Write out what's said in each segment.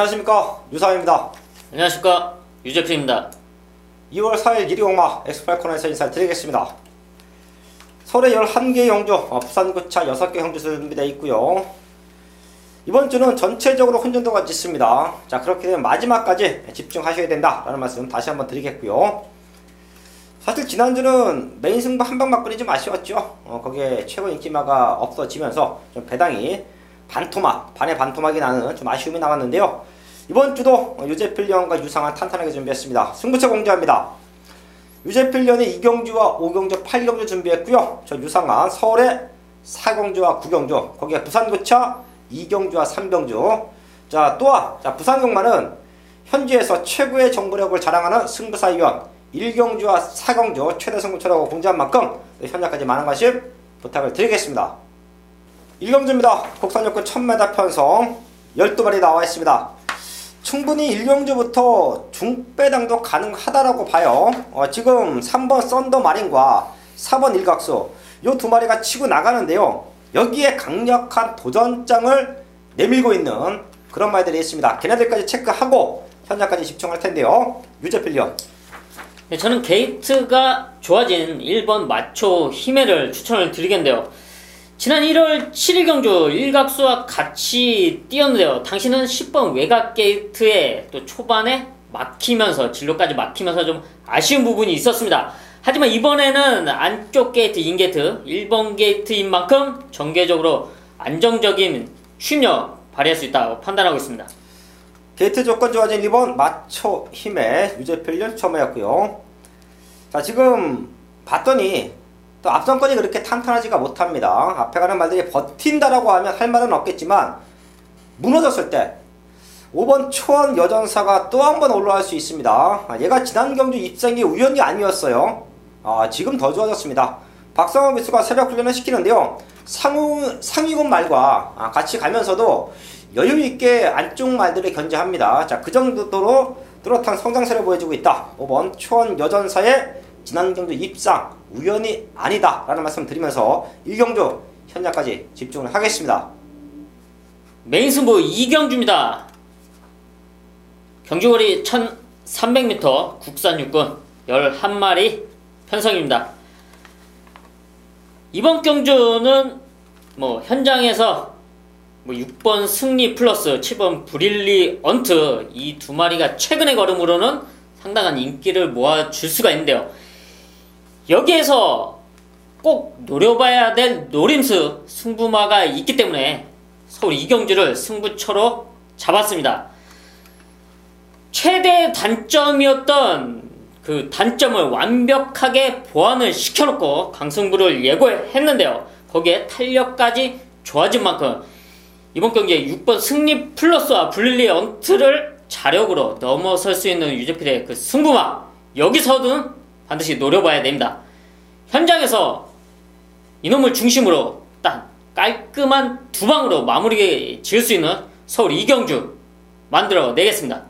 안녕하십니까, 유상입니다. 안녕하십니까, 유재필입니다. 2월 4일 1위 공마 엑스팔 코너에서 인사를 드리겠습니다. 서울에 11개 경주, 부산구차 6개 경주수 준비되어 있고요. 이번 주는 전체적으로 혼전도가 짙습니다. 자, 그렇게 되면 마지막까지 집중하셔야 된다라는 말씀 다시 한번 드리겠고요. 사실 지난주는 메인 승부 한 방 맞고는 좀 아쉬웠죠. 거기에 최고 인기마가 없어지면서 좀 배당이 반의 반토막이 나는 좀 아쉬움이 남았는데요. 이번 주도 유재필련과 유상한 탄탄하게 준비했습니다. 승부처 공개합니다. 유재필련이 2경주와 5경주, 8경주 준비했고요. 저 유상한 서울에 4경주와 9경주, 거기에 부산구차 2경주와 3경주. 자, 또한 부산경마는 현지에서 최고의 정보력을 자랑하는 승부사위원 1경주와 4경주 최대 승부처라고 공지한 만큼 현재까지 많은 관심 부탁을 드리겠습니다. 1경주입니다. 국산육군 1000m 편성 12마리 나와 있습니다. 충분히 1경주부터 중배당도 가능하다라고 봐요. 지금 3번 썬더마린과 4번 일각수 요 두 마리가 치고 나가는데요. 여기에 강력한 도전장을 내밀고 있는 그런 말들이 있습니다. 걔네들까지 체크하고 현장까지 집중할 텐데요. 유재필련. 네, 저는 게이트가 좋아진 1번 마초 히메를 추천을 드리겠는데요. 지난 1월 7일 경주 일각수와 같이 뛰었는데요. 당신은 10번 외곽 게이트에 또 초반에 막히면서 진로까지 막히면서 좀 아쉬운 부분이 있었습니다. 하지만 이번에는 안쪽 게이트, 인게이트, 1번 게이트인 만큼 전개적으로 안정적인 추임력 발휘할 수 있다고 판단하고 있습니다. 게이트 조건 좋아진 2번 마초 힘의 유재필련 처음이었고요. 자, 지금 봤더니 또 앞선권이 그렇게 탄탄하지가 못합니다. 앞에 가는 말들이 버틴다라고 하면 할 말은 없겠지만 무너졌을 때 5번 초원 여전사가 또 한 번 올라갈 수 있습니다. 얘가 지난 경주 입상이 우연이 아니었어요. 지금 더 좋아졌습니다. 박상호 기수가 새벽 훈련을 시키는데요. 상위군 말과 같이 가면서도 여유있게 안쪽 말들을 견제합니다. 자, 그 정도로 뚜렷한 성장세를 보여주고 있다. 5번 초원 여전사의 지난 경주 입상 우연이 아니다 라는 말씀 드리면서 1경주 현장까지 집중을 하겠습니다. 메인 승부 2경주입니다. 경주거리 1300m 국산 육군 11마리 편성입니다. 이번 경주는 현장에서 6번 승리 플러스 7번 브릴리 언트 이 두 마리가 최근의 걸음으로는 상당한 인기를 모아줄 수가 있는데요. 여기에서 꼭 노려봐야 될 노림수 승부마가 있기 때문에 서울 2경주를 승부처로 잡았습니다. 최대 단점이었던 그 단점을 완벽하게 보완을 시켜놓고 강승부를 예고했는데요. 거기에 탄력까지 좋아진 만큼 이번 경기에 6번 승리 플러스와 블릴리 언트를 자력으로 넘어설 수 있는 유재필의 그 승부마, 여기서는 반드시 노려봐야 됩니다. 현장에서 이놈을 중심으로 딱 깔끔한 두 방으로 마무리 지을 수 있는 서울 2경주 만들어 내겠습니다.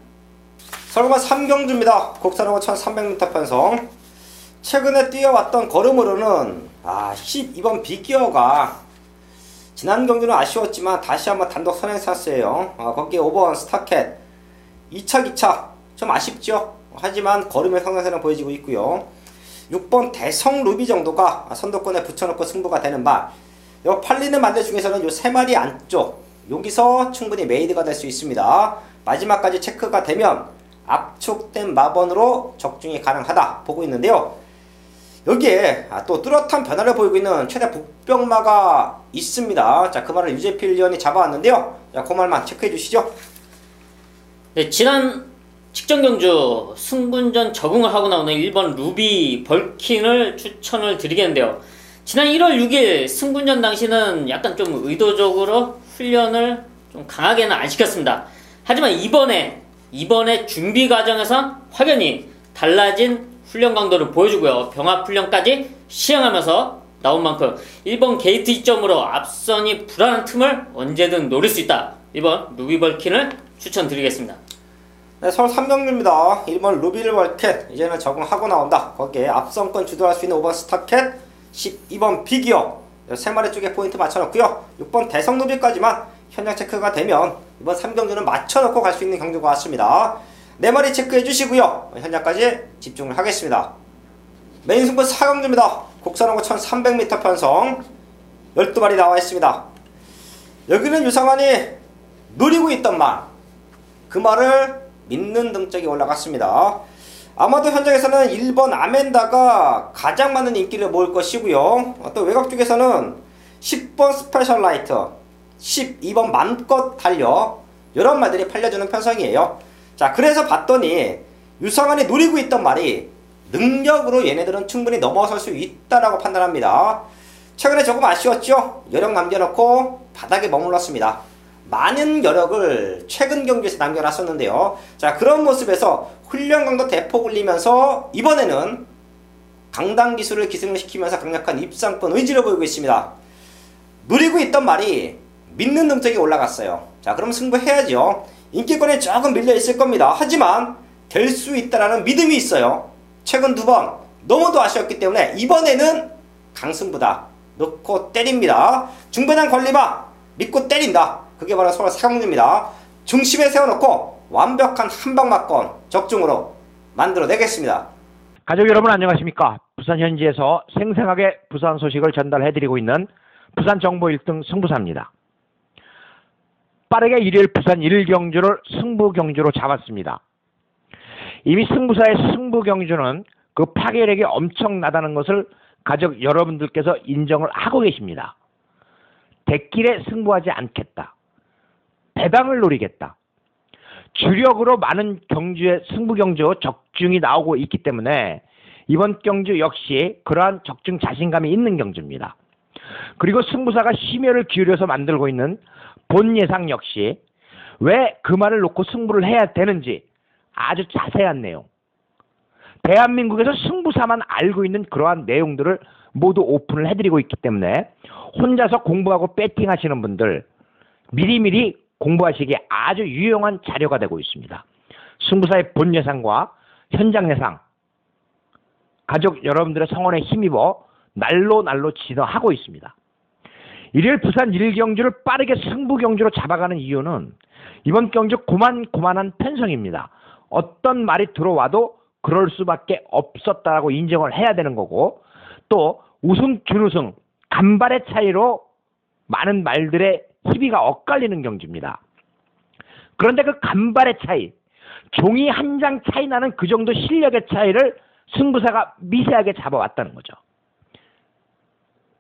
서울과 3경주입니다. 국산하고 1300m 편성. 최근에 뛰어왔던 걸음으로는 12번 빅기어가 지난 경주는 아쉬웠지만 다시 한번 단독 선행 찬스예요. 거기에 5번 스타켓 2차 기차 좀 아쉽죠. 하지만 걸음의 성장세는 보여지고 있고요. 6번 대성 루비 정도가 선두권에 붙여놓고 승부가 되는 말. 요 팔리는 말들 중에서는 요 3마리 안쪽 여기서 충분히 메이드가 될 수 있습니다. 마지막까지 체크가 되면 압축된 마번으로 적중이 가능하다 보고 있는데요. 여기에 또 뚜렷한 변화를 보이고 있는 최대 복병마가 있습니다. 자, 그 말을 유재필련이 잡아왔는데요. 자, 그 말만 체크해 주시죠. 네, 지난 직전 경주 승분전 적응을 하고 나오는 1번 루비 벌킨을 추천을 드리겠는데요. 지난 1월 6일 승분전 당시는 약간 좀 의도적으로 훈련을 좀 강하게는 안 시켰습니다. 하지만 이번에 준비 과정에서 확연히 달라진 훈련 강도를 보여주고요. 병합 훈련까지 시행하면서 나온 만큼 1번 게이트 이점으로 앞선이 불안한 틈을 언제든 노릴 수 있다. 1번 루비 벌킨을 추천드리겠습니다. 네, 서울 3경주입니다. 1번 루비 벌킨 이제는 적응하고 나온다. 거기에 앞선권 주도할 수 있는 5번 스타켓 12번 빅기어 3마리 쪽에 포인트 맞춰놓고요. 6번 대성 루비까지만 현장 체크가 되면 이번 3경주는 맞춰놓고 갈 수 있는 경주인 것 같습니다. 네 마리 체크해 주시고요. 현장까지 집중을 하겠습니다. 메인 승부 4경주입니다. 국산하고 1300m 편성 12마리 나와 있습니다. 여기는 유상환이 노리고 있던 말, 그 말을 믿는 등짝이 올라갔습니다. 아마도 현장에서는 1번 아멘다가 가장 많은 인기를 모을 것이고요. 또 외곽 쪽에서는 10번 스페셜 라이트, 12번 맘껏 달려 이런 말들이 팔려주는 편성이에요. 자, 그래서 봤더니 유상환이 노리고 있던 말이 능력으로 얘네들은 충분히 넘어설 수 있다라고 판단합니다. 최근에 조금 아쉬웠죠? 여력 남겨놓고 바닥에 머물렀습니다. 많은 여력을 최근 경기에서 남겨놨었는데요. 자, 그런 모습에서 훈련 강도 대폭 올리면서 이번에는 강당 기술을 기승을 시키면서 강력한 입상권 의지를 보이고 있습니다. 노리고 있던 말이 믿는 등짝이 올라갔어요. 자, 그럼 승부해야죠. 인기권에 조금 밀려 있을 겁니다. 하지만 될 수 있다라는 믿음이 있어요. 최근 2번 너무도 아쉬웠기 때문에 이번에는 강승부다. 놓고 때립니다. 중배당 권리마 믿고 때린다. 그게 바로 서울 4경주입니다. 중심에 세워놓고 완벽한 한방막권 적중으로 만들어내겠습니다. 가족 여러분 안녕하십니까. 부산 현지에서 생생하게 부산 소식을 전달해드리고 있는 부산 정보 1등 승부사입니다. 빠르게 일요일 부산 1경주를 승부경주로 잡았습니다. 이미 승부사의 승부경주는 그 파괴력이 엄청나다는 것을 가족 여러분들께서 인정을 하고 계십니다. 대길에 승부하지 않겠다. 배당을 노리겠다. 주력으로 많은 경주에 승부경주 적중이 나오고 있기 때문에 이번 경주 역시 그러한 적중 자신감이 있는 경주입니다. 그리고 승부사가 심혈을 기울여서 만들고 있는 본 예상 역시 왜 그 말을 놓고 승부를 해야 되는지 아주 자세한 내용, 대한민국에서 승부사만 알고 있는 그러한 내용들을 모두 오픈을 해드리고 있기 때문에 혼자서 공부하고 배팅 하시는 분들 미리미리 공부하시기에 아주 유용한 자료가 되고 있습니다. 승부사의 본 예상과 현장 예상, 가족 여러분들의 성원에 힘입어 날로 진화하고 있습니다. 일요일 부산 1경주를 빠르게 승부경주로 잡아가는 이유는 이번 경주 고만고만한 편성입니다. 어떤 말이 들어와도 그럴 수밖에 없었다라고 인정을 해야 되는 거고, 또 우승, 준우승, 간발의 차이로 많은 말들의 희비가 엇갈리는 경주입니다. 그런데 그 간발의 차이, 종이 한 장 차이 나는 그 정도 실력의 차이를 승부사가 미세하게 잡아왔다는 거죠.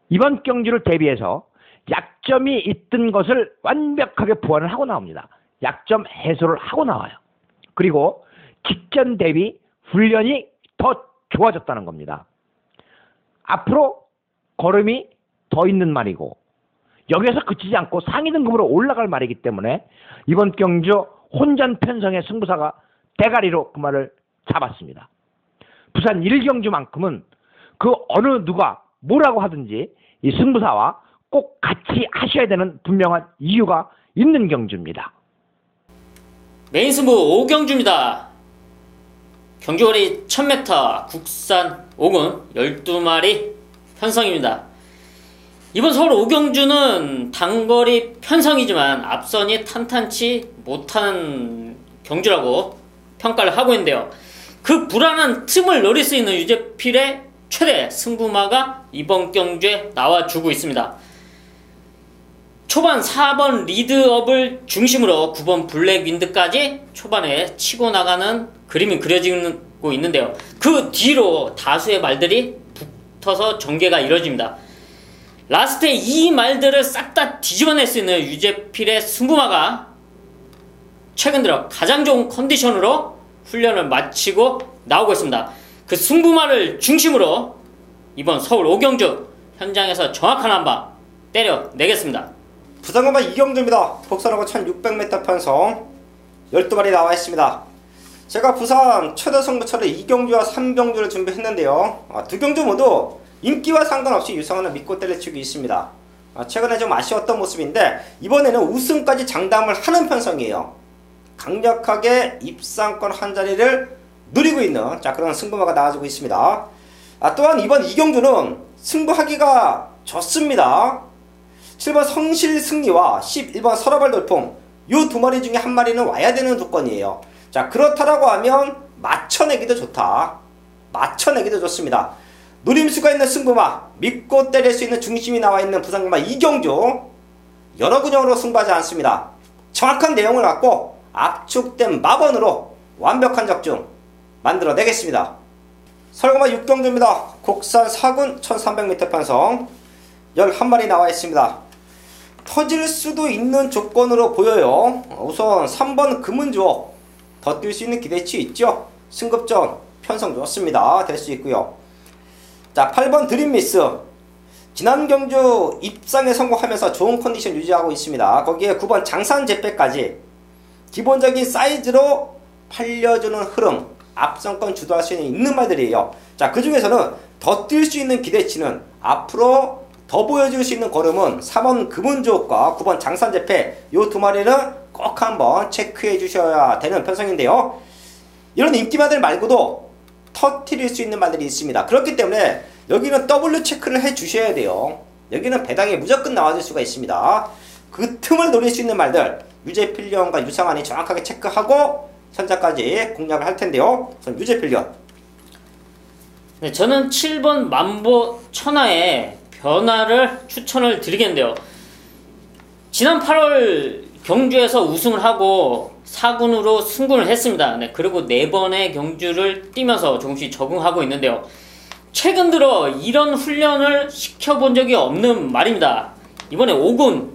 이번 경주를 대비해서 약점이 있던 것을 완벽하게 보완을 하고 나옵니다. 약점 해소를 하고 나와요. 그리고 직전 대비 훈련이 더 좋아졌다는 겁니다. 앞으로 걸음이 더 있는 말이고 여기에서 그치지 않고 상위 등급으로 올라갈 말이기 때문에 이번 경주 혼전 편성의 승부사가 대가리로 그 말을 잡았습니다. 부산 1경주만큼은 그 어느 누가 뭐라고 하든지 이 승부사와 꼭 같이 하셔야 되는 분명한 이유가 있는 경주입니다. 메인 승부 5경주입니다. 경주거리 1000m 국산 5군 12마리 편성입니다. 이번 서울 5경주는 단거리 편성이지만 앞선이 탄탄치 못하는 경주라고 평가를 하고 있는데요. 그 불안한 틈을 노릴 수 있는 유재필의 최대 승부마가 이번 경주에 나와주고 있습니다. 초반 4번 리드업을 중심으로 9번 블랙윈드까지 초반에 치고 나가는 그림이 그려지고 있는데요. 그 뒤로 다수의 말들이 붙어서 전개가 이루어집니다. 라스트에 이 말들을 싹 다 뒤집어낼 수 있는 유재필의 승부마가 최근 들어 가장 좋은 컨디션으로 훈련을 마치고 나오고 있습니다. 그 승부마를 중심으로 이번 서울 5경주 현장에서 정확한 한방 때려내겠습니다. 부산고만 2경주입니다. 복선하고 1600m 편성 12마리 나와 있습니다. 제가 부산 최대 승부처를 2경주와 3경주를 준비했는데요. 두 경주 모두 인기와 상관없이 유상환을 믿고 때려치고 있습니다. 최근에 좀 아쉬웠던 모습인데 이번에는 우승까지 장담을 하는 편성이에요. 강력하게 입상권 한 자리를 누리고 있는 그런 승부마가 나와주고 있습니다. 또한 이번 2경주는 승부하기가 좋습니다. 7번 성실승리와 11번 서러발 돌풍 요 두 마리 중에 한 마리는 와야 되는 조건이에요. 자, 그렇다라고 하면 맞춰내기도 좋다. 맞춰내기도 좋습니다. 노림수가 있는 승부마, 믿고 때릴 수 있는 중심이 나와 있는 부산금마 이경주, 여러 근영으로 승부하지 않습니다. 정확한 내용을 갖고 압축된 마번으로 완벽한 적중 만들어내겠습니다. 설금마 6경주입니다. 곡산 4군 1300m 편성 11마리 나와 있습니다. 터질 수도 있는 조건으로 보여요. 우선 3번 금은주옥, 더 뛸 수 있는 기대치 있죠. 승급전 편성 좋습니다. 될 수 있고요. 자, 8번 드림미스, 지난 경주 입상에 성공하면서 좋은 컨디션 유지하고 있습니다. 거기에 9번 장산제패까지 기본적인 사이즈로 팔려주는 흐름, 앞선권 주도할 수 있는 말들이에요. 자, 그 중에서는 더 뛸 수 있는 기대치는, 앞으로 더 보여줄 수 있는 걸음은 3번 금은주옥과 9번 장산제패, 요 두 마리는 꼭 한번 체크해 주셔야 되는 편성인데요. 이런 인기마들 말고도 터뜨릴 수 있는 말들이 있습니다. 그렇기 때문에 여기는 W 체크를 해 주셔야 돼요. 여기는 배당이 무조건 나와줄 수가 있습니다. 그 틈을 노릴 수 있는 말들, 유재필련과 유상환이 정확하게 체크하고 선자까지 공략을 할 텐데요. 우선 유재필련. 네, 저는 7번 만보 천하의 변화를 추천을 드리겠는데요. 지난 8월 경주에서 우승을 하고 4군으로 승군을 했습니다. 네, 그리고 4번의 경주를 뛰면서 조금씩 적응하고 있는데요. 최근 들어 이런 훈련을 시켜본 적이 없는 말입니다. 이번에 5군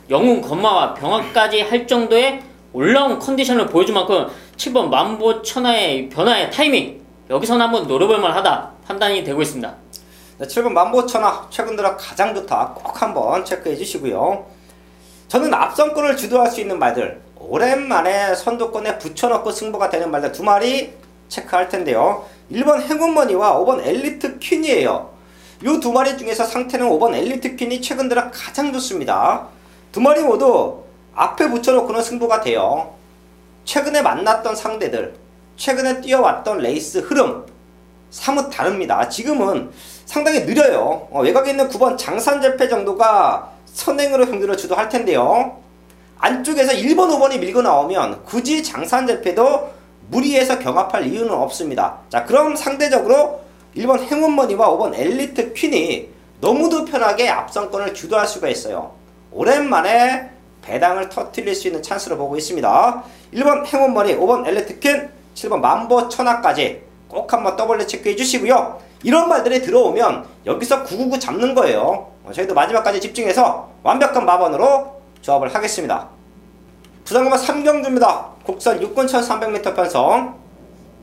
영웅 건마와 병화까지 할 정도의 올라온 컨디션을 보여준 만큼 7번 만보천하의 변화의 타이밍, 여기서는 한번 노려볼 만하다 판단이 되고 있습니다. 네, 7번 만보천하 최근 들어 가장 좋다. 꼭 한번 체크해 주시고요. 저는 앞선권을 주도할 수 있는 말들, 오랜만에 선두권에 붙여놓고 승부가 되는 말들 두 마리 체크할 텐데요. 1번 행운머니와 5번 엘리트 퀸이에요. 이 두 마리 중에서 상태는 5번 엘리트 퀸이 최근 들어 가장 좋습니다. 두 마리 모두 앞에 붙여놓고는 승부가 돼요. 최근에 만났던 상대들, 최근에 뛰어왔던 레이스 흐름 사뭇 다릅니다. 지금은 상당히 느려요. 외곽에 있는 9번 장산제패 정도가 선행으로 경주를 주도할 텐데요. 안쪽에서 1번, 5번이 밀고 나오면 굳이 장산제패도 무리해서 경합할 이유는 없습니다. 자, 그럼 상대적으로 1번 행운머니와 5번 엘리트 퀸이 너무도 편하게 앞선권을 주도할 수가 있어요. 오랜만에 배당을 터뜨릴 수 있는 찬스로 보고 있습니다. 1번 행운머니, 5번 엘리트 퀸, 7번 만보천하까지 꼭 한번 더블 체크해 주시고요. 이런 말들이 들어오면 여기서 999 잡는 거예요. 저희도 마지막까지 집중해서 완벽한 마번으로 조합을 하겠습니다. 부산금마 3경주입니다. 곡선 6군 1300m 편성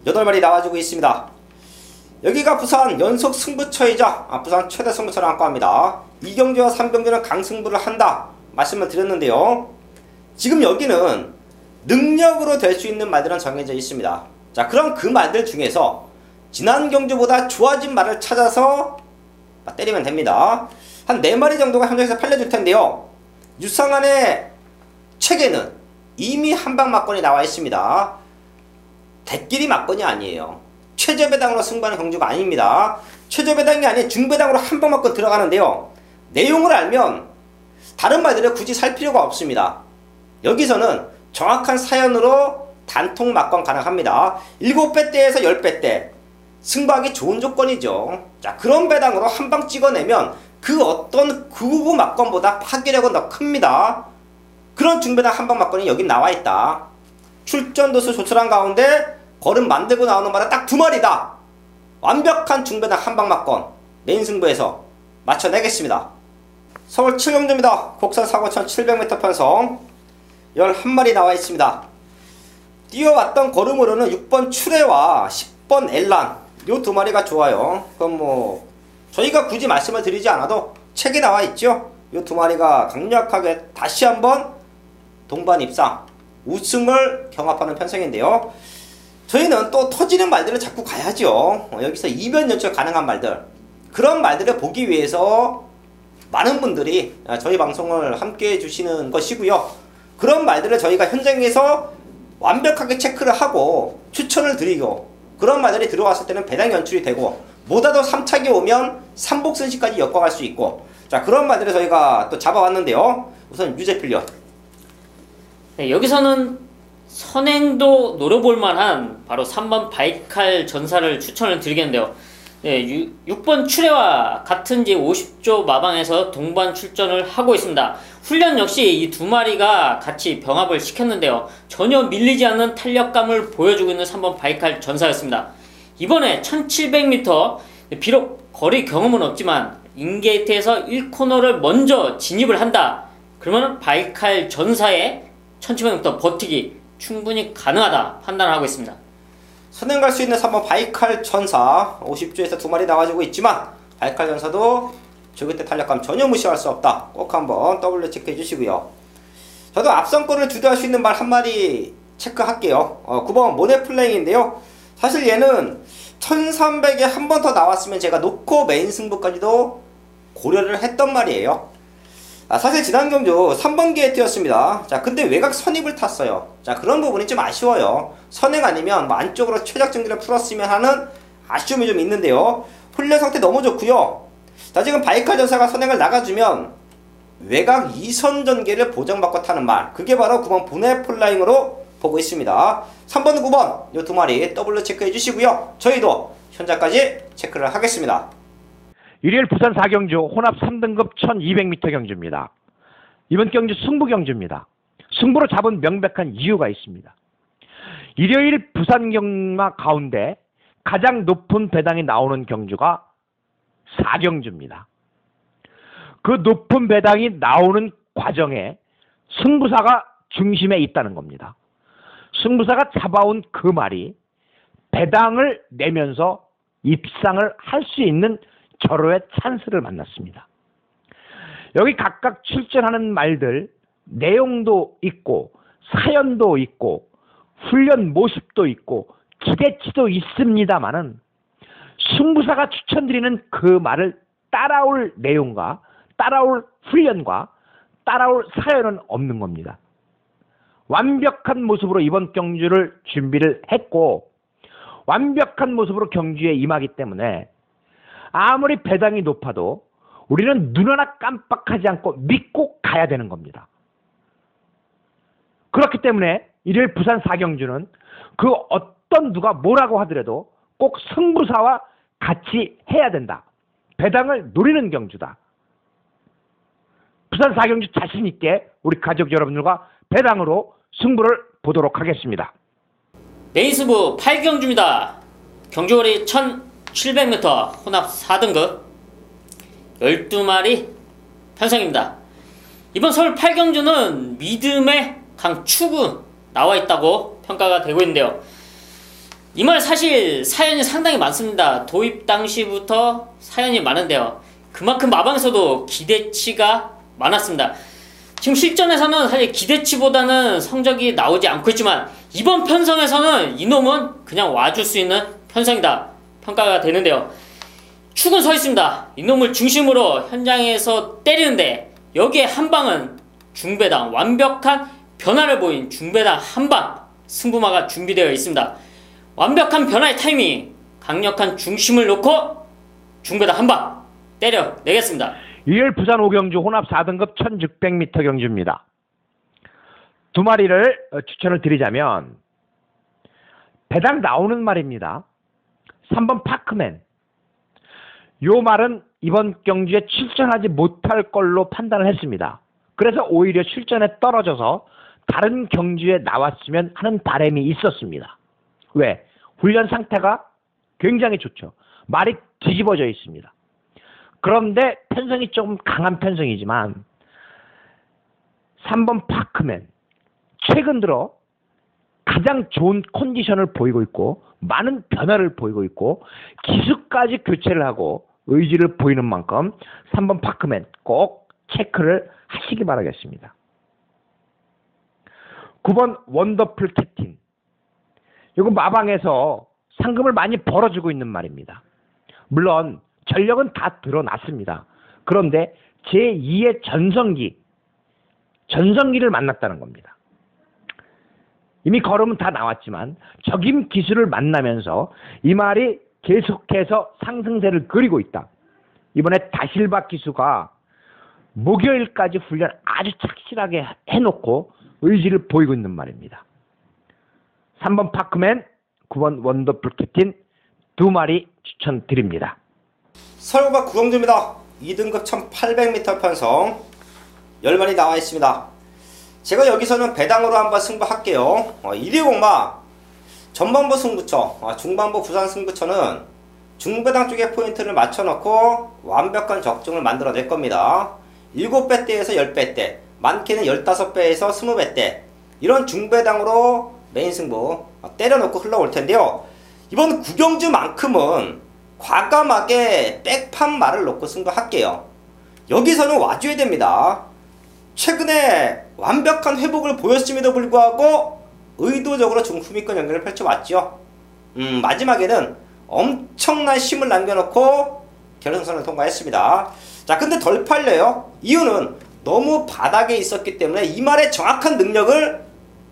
8마리 나와주고 있습니다. 여기가 부산 연속 승부처이자 부산 최대 승부처를 안고 합니다. 2경주와 3경주는 강승부를 한다 말씀을 드렸는데요. 지금 여기는 능력으로 될 수 있는 말들은 정해져 있습니다. 자, 그럼 그 말들 중에서 지난 경주보다 좋아진 말을 찾아서 때리면 됩니다. 한 4마리 정도가 현장에서 팔려줄 텐데요. 유상환의 책에는 이미 한방 막건이 나와 있습니다. 대끼리 막건이 아니에요. 최저배당으로 승부하는 경주가 아닙니다. 최저배당이 아닌 중배당으로 한방 막건 들어가는데요. 내용을 알면 다른 말들을 굳이 살 필요가 없습니다. 여기서는 정확한 사연으로 단통 막건 가능합니다. 7배대에서 10배대 승부하기 좋은 조건이죠. 자, 그런 배당으로 한방 찍어내면 그 어떤 999 막건보다 파괴력은 더 큽니다. 그런 중배당 한방 막건이 여기 나와있다. 출전도수 조촐한 가운데 걸음 만들고 나오는 말은 딱 2마리다. 완벽한 중배당 한방 막건 메인 승부에서 맞춰내겠습니다. 서울 7경주입니다. 곡선 4군 1700m 편성 11마리 나와있습니다. 뛰어왔던 걸음으로는 6번 추레와 10번 엘란 요 2마리가 좋아요. 그럼 뭐 저희가 굳이 말씀을 드리지 않아도 책에 나와있죠. 요 2마리가 강력하게 다시 한번 동반 입상 우승을 경합하는 편성인데요. 저희는 또 터지는 말들을 자꾸 가야죠. 여기서 이변 연출 가능한 말들, 그런 말들을 보기 위해서 많은 분들이 저희 방송을 함께 해주시는 것이고요. 그런 말들을 저희가 현장에서 완벽하게 체크를 하고 추천을 드리고, 그런 말들이 들어왔을 때는 배당 연출이 되고, 뭐다도 3착이 오면 삼복선시까지 엮어갈 수 있고, 자, 그런 말들을 저희가 또 잡아왔는데요. 우선 유재필련. 네, 여기서는 선행도 노려볼 만한 바로 3번 바이칼 전사를 추천을 드리겠는데요. 네, 6번 추레와 같은 제50조 마방에서 동반 출전을 하고 있습니다. 훈련 역시 이 두 마리가 같이 병합을 시켰는데요. 전혀 밀리지 않는 탄력감을 보여주고 있는 3번 바이칼 전사였습니다. 이번에 1700m, 비록 거리 경험은 없지만 인게이트에서 1코너를 먼저 진입을 한다. 그러면 바이칼 전사의 1700m 버티기 충분히 가능하다 판단을 하고 있습니다. 선행 갈 수 있는 3번 바이칼 전사 50주에서 두 마리 나와주고 있지만 바이칼 전사도 저그때 탄력감 전혀 무시할 수 없다. 꼭 한번 W 체크해 주시고요. 저도 앞선거를 주도할 수 있는 말 한 마리 체크할게요. 9번 모네플랭인데요. 사실 얘는 1300에 한 번 더 나왔으면 제가 놓고 메인 승부까지도 고려를 했던 말이에요. 사실 지난 경주 3번 게이트였습니다. 자, 근데 외곽 선입을 탔어요. 자, 그런 부분이 좀 아쉬워요. 선행 아니면 뭐 안쪽으로 최적 정리를 풀었으면 하는 아쉬움이 좀 있는데요. 훈련 상태 너무 좋고요. 자, 지금 바이칼 전사가 선행을 나가주면 외곽 2선 전개를 보장받고 타는 말, 그게 바로 9번 보네플라잉으로 보고 있습니다. 3번, 9번 이 두 마리 W 체크해 주시고요. 저희도 현재까지 체크를 하겠습니다. 일요일 부산 4경주 혼합 3등급 1200m 경주입니다. 이번 경주 승부 경주입니다. 승부로 잡은 명백한 이유가 있습니다. 일요일 부산 경마 가운데 가장 높은 배당이 나오는 경주가 4경주입니다. 그 높은 배당이 나오는 과정에 승부사가 중심에 있다는 겁니다. 승부사가 잡아온 그 말이 배당을 내면서 입상을 할 수 있는 절호의 찬스를 만났습니다. 여기 각각 출전하는 말들 내용도 있고 사연도 있고 훈련 모습도 있고 기대치도 있습니다만은 승부사가 추천드리는 그 말을 따라올 내용과 따라올 훈련과 따라올 사연은 없는 겁니다. 완벽한 모습으로 이번 경주를 준비를 했고 완벽한 모습으로 경주에 임하기 때문에 아무리 배당이 높아도 우리는 눈 하나 깜빡하지 않고 믿고 가야 되는 겁니다. 그렇기 때문에 일요일 부산 4경주는 그 어떤 누가 뭐라고 하더라도 꼭 승부사와 같이 해야 된다. 배당을 노리는 경주다. 부산 4경주 자신있게 우리 가족 여러분들과 배당으로 승부를 보도록 하겠습니다. 메인스부 8경주입니다. 경주거리 1700m 혼합 4등급 12마리 편성입니다. 이번 서울 8경주는 믿음의 강축은 나와있다고 평가가 되고 있는데요. 이 말 사실 사연이 상당히 많습니다. 도입 당시부터 사연이 많은데요. 그만큼 마방에서도 기대치가 많았습니다. 지금 실전에서는 사실 기대치보다는 성적이 나오지 않고 있지만 이번 편성에서는 이놈은 그냥 와줄 수 있는 편성이다 평가가 되는데요. 축은 서 있습니다. 이놈을 중심으로 현장에서 때리는데 여기에 한방은 중배당 완벽한 변화를 보인 중배당 한방 승부마가 준비되어 있습니다. 완벽한 변화의 타이밍 강력한 중심을 놓고 중배당 한방 때려내겠습니다. 일요일 부산 5경주 혼합 4등급 1600m 경주입니다. 두 마리를 추천을 드리자면 배당 나오는 말입니다. 3번 파크맨. 요 말은 이번 경주에 출전하지 못할 걸로 판단을 했습니다. 그래서 오히려 출전에 떨어져서 다른 경주에 나왔으면 하는 바람이 있었습니다. 왜? 훈련 상태가 굉장히 좋죠. 말이 뒤집어져 있습니다. 그런데 편성이 좀 강한 편성이지만 3번 파크맨 최근 들어 가장 좋은 컨디션을 보이고 있고 많은 변화를 보이고 있고 기수까지 교체를 하고 의지를 보이는 만큼 3번 파크맨 꼭 체크를 하시기 바라겠습니다. 9번 원더풀 캡틴. 이거 마방에서 상금을 많이 벌어주고 있는 말입니다. 물론 전력은 다 드러났습니다. 그런데 제2의 전성기를 만났다는 겁니다. 이미 걸음은 다 나왔지만 적임 기술을 만나면서 이 말이 계속해서 상승세를 그리고 있다. 이번에 다실바 기수가 목요일까지 훈련 아주 착실하게 해놓고 의지를 보이고 있는 말입니다. 3번 파크맨, 9번 원더풀 캡틴 두 마리 추천드립니다. 설고가 구경주입니다. 2등급 1800m 편성 10마리 나와 있습니다. 제가 여기서는 배당으로 한번 승부할게요. 120마 전반부 승부처, 중반부 부산 승부처는 중배당 쪽에 포인트를 맞춰놓고 완벽한 적중을 만들어낼 겁니다. 7배대에서 10배대, 많게는 15배에서 20배대, 이런 중배당으로 메인 승부 때려놓고 흘러올 텐데요. 이번 구경주만큼은 과감하게 백판 말을 놓고 승부할게요. 여기서는 와줘야 됩니다. 최근에 완벽한 회복을 보였음에도 불구하고 의도적으로 중후미권 연결을 펼쳐왔죠. 마지막에는 엄청난 힘을 남겨놓고 결승선을 통과했습니다. 자, 근데 덜 팔려요. 이유는 너무 바닥에 있었기 때문에 이 말의 정확한 능력을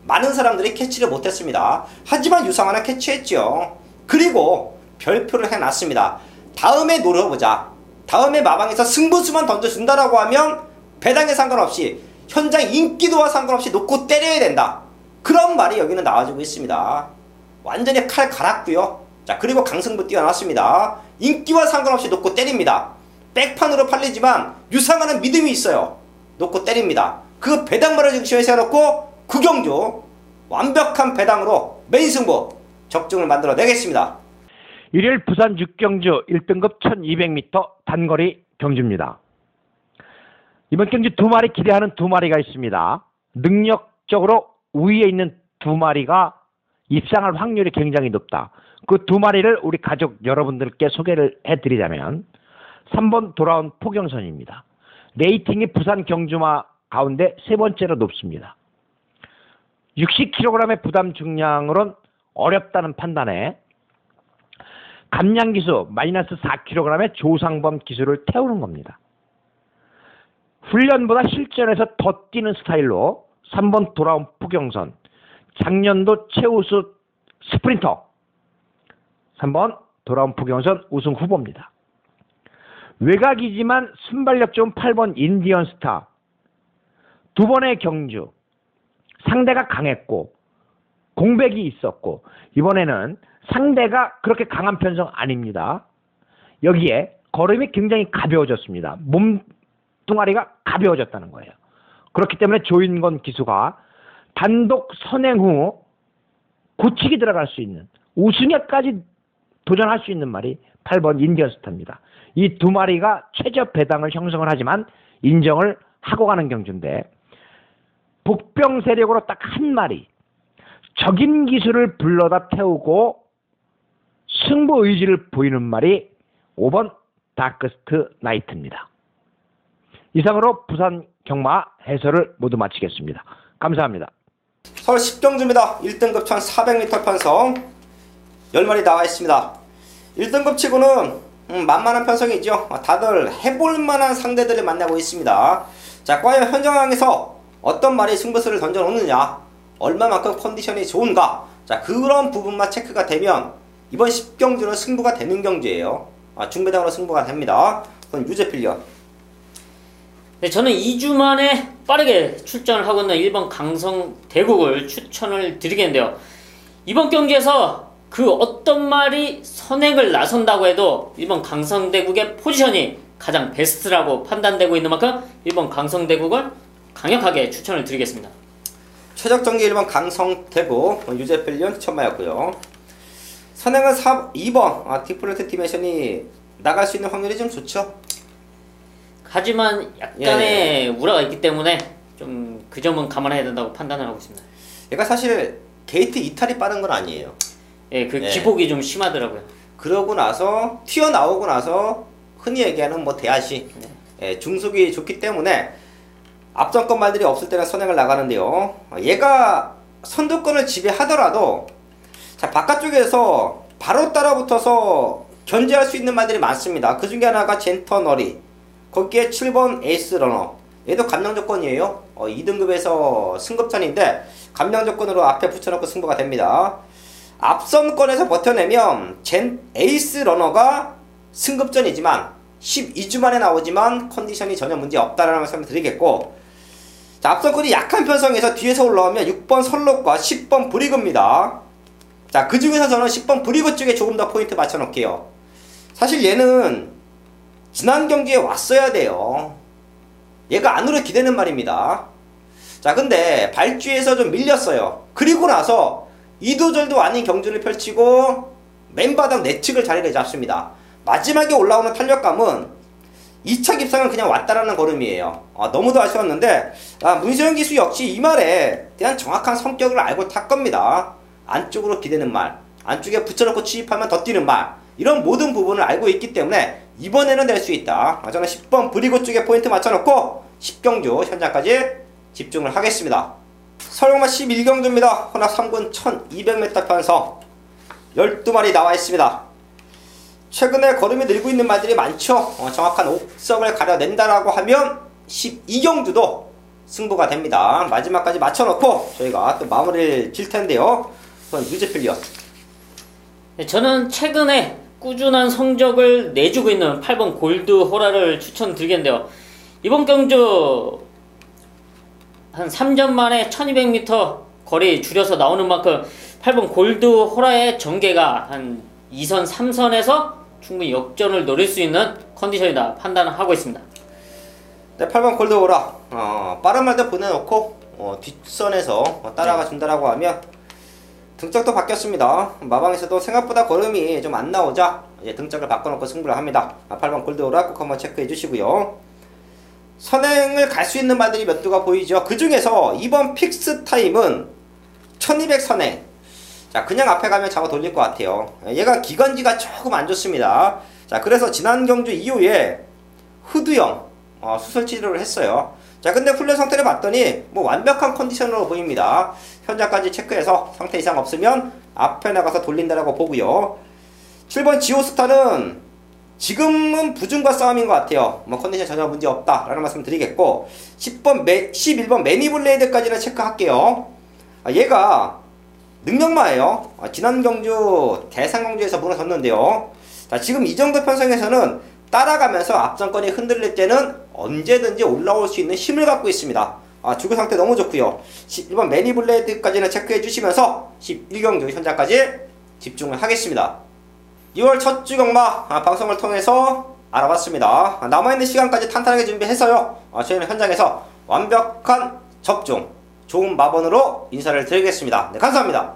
많은 사람들이 캐치를 못했습니다. 하지만 유상하나 캐치했죠. 그리고 별표를 해놨습니다. 다음에 노려보자. 다음에 마방에서 승부수만 던져준다라고 하면 배당에 상관없이 현장 인기도와 상관없이 놓고 때려야 된다. 그런 말이 여기는 나와주고 있습니다. 완전히 칼 갈았고요. 자, 그리고 강승부 뛰어났습니다. 인기와 상관없이 놓고 때립니다. 백판으로 팔리지만 유상하는 믿음이 있어요. 놓고 때립니다. 그 배당말을 중심에 세워놓고 구경주 완벽한 배당으로 메인 승부 적중을 만들어 내겠습니다. 일요일 부산 6경주 1등급 1200m 단거리 경주입니다. 이번 경주 두 마리 기대하는 두 마리가 있습니다. 능력적으로 우위에 있는 두 마리가 입상할 확률이 굉장히 높다. 그 두 마리를 우리 가족 여러분들께 소개를 해드리자면 3번 돌아온 포경선입니다. 레이팅이 부산 경주마 가운데 세 번째로 높습니다. 60kg의 부담 중량으론 어렵다는 판단에 감량기수 마이너스 4kg의 조상범 기수를 태우는 겁니다. 훈련보다 실전에서 더 뛰는 스타일로 3번 돌아온 포경선, 작년도 최우수 스프린터 3번 돌아온 포경선 우승 후보입니다. 외곽이지만 순발력 좋은 8번 인디언 스타, 두 번의 경주 상대가 강했고 공백이 있었고 이번에는 상대가 그렇게 강한 편성 아닙니다. 여기에 걸음이 굉장히 가벼워졌습니다. 몸뚱아리가 가벼워졌다는 거예요. 그렇기 때문에 조인건 기수가 단독 선행 후 굳히기 들어갈 수 있는 우승에까지 도전할 수 있는 말이 8번 인디언스타입니다. 이 두 마리가 최저 배당을 형성을 하지만 인정을 하고 가는 경주인데 복병 세력으로 딱 한 마리 적인 기수를 불러다 태우고 승부 의지를 보이는 말이 5번 다크스트 나이트입니다. 이상으로 부산 경마 해설을 모두 마치겠습니다. 감사합니다. 서울 10경주입니다. 1등급 1400m 편성 10마리 나와 있습니다. 1등급 치고는 만만한 편성이죠. 다들 해볼만한 상대들을 만나고 있습니다. 자, 과연 현장에서 어떤 말이 승부수를 던져놓느냐, 얼마만큼 컨디션이 좋은가, 자, 그런 부분만 체크가 되면 이번 10경주는 승부가 되는 경주예요. 중배당으로 승부가 됩니다. 그건 유재필련. 네, 저는 2주 만에 빠르게 출전을 하고 있는 1번 강성대국을 추천을 드리겠는데요. 이번 경기에서 그 어떤 말이 선행을 나선다고 해도 1번 강성대국의 포지션이 가장 베스트라고 판단되고 있는 만큼 1번 강성대국을 강력하게 추천을 드리겠습니다. 최적정기 1번 강성대국 유재필련 추천마였고요. 선행은 2번 디플로트 디멘션이 나갈 수 있는 확률이 좀 좋죠. 하지만 약간의 우려가 있기 때문에 좀 그 점은 감안해야 된다고 판단을 하고 있습니다. 얘가 사실 게이트 이탈이 빠른 건 아니에요. 예, 그 기복이 좀 심하더라고요. 그러고 나서 튀어나오고 나서 흔히 얘기하는 뭐 대하시 중속이 좋기 때문에 앞선권 말들이 없을 때는 선행을 나가는데요. 얘가 선두권을 지배하더라도 자, 바깥쪽에서 바로 따라붙어서 견제할 수 있는 말들이 많습니다. 그 중에 하나가 젠터너리, 거기에 7번 에이스 러너, 얘도 감량 조건이에요. 2등급에서 승급전인데 감량 조건으로 앞에 붙여놓고 승부가 됩니다. 앞선권에서 버텨내면 에이스 러너가 승급전이지만 12주 만에 나오지만 컨디션이 전혀 문제 없다라는 말씀을 드리겠고, 자, 앞선권이 약한 편성에서 뒤에서 올라오면 6번 설록과 10번 브리그입니다. 자, 그 중에서 저는 10번 브리그 쪽에 조금 더 포인트 맞춰 놓을게요. 사실 얘는 지난 경기에 왔어야 돼요. 얘가 안으로 기대는 말입니다. 자, 근데 발주에서 좀 밀렸어요. 그리고 나서 이도절도 아닌 경주를 펼치고 맨바닥 내측을 자리를 잡습니다. 마지막에 올라오는 탄력감은 2차 깁상은 그냥 왔다라는 걸음이에요. 너무도 아쉬웠는데 문세영 기수 역시 이 말에 대한 정확한 성격을 알고 탔 겁니다. 안쪽으로 기대는 말, 안쪽에 붙여놓고 취입하면 더 뛰는 말, 이런 모든 부분을 알고 있기 때문에 이번에는 낼 수 있다. 저는 10번 브리고 쪽에 포인트 맞춰놓고 10경주 현장까지 집중을 하겠습니다. 서울마 11경주입니다. 혼합 3군 1200m 편성 12마리 나와 있습니다. 최근에 걸음이 늘고 있는 말들이 많죠. 정확한 옥석을 가려낸다라고 하면 12경주도 승부가 됩니다. 마지막까지 맞춰놓고 저희가 또 마무리를 질 텐데요. 우선 유제필리언. 저는 최근에 꾸준한 성적을 내주고 있는 8번 골드 호라를 추천드리겠는데요. 이번 경주 한 3전 만에 1200m 거리 줄여서 나오는 만큼 8번 골드 호라의 전개가 한 2선, 3선에서 충분히 역전을 노릴 수 있는 컨디션이다 판단을 하고 있습니다. 네, 8번 골드 호라 빠른 말도 보내놓고 뒷선에서 따라가 준다라고 하면 등짝도 바뀌었습니다. 마방에서도 생각보다 걸음이 좀 안 나오자 등짝을 바꿔놓고 승부를 합니다. 8번 골드 호라 꼭 한번 체크해 주시고요. 선행을 갈 수 있는 말들이 몇 두가 보이죠. 그 중에서 이번 픽스 타임은 1200 선행. 자, 그냥 앞에 가면 잡아 돌릴 것 같아요. 얘가 기관지가 조금 안 좋습니다. 자, 그래서 지난 경주 이후에 후두형 수술 치료를 했어요. 자, 근데 훈련 상태를 봤더니 뭐 완벽한 컨디션으로 보입니다. 현장까지 체크해서 상태 이상 없으면 앞에 나가서 돌린다라고 보고요. 7번 지오스타는 지금은 부중과 싸움인 것 같아요. 뭐 컨디션 전혀 문제 없다 라는 말씀 드리겠고, 11번 매니블레이드까지는 체크할게요. 얘가 능력마예요. 지난 경주 대상경주에서 무너졌는데요. 자, 지금 이 정도 편성에서는 따라가면서 앞선권이 흔들릴 때는 언제든지 올라올 수 있는 힘을 갖고 있습니다. 주교 상태 너무 좋고요. 11번 매니블레이드까지는 체크해 주시면서 11경주 현장까지 집중을 하겠습니다. 2월 첫 주경마 방송을 통해서 알아봤습니다. 남아있는 시간까지 탄탄하게 준비해서요, 저희는 현장에서 완벽한 적중, 좋은 마번으로 인사를 드리겠습니다. 네, 감사합니다.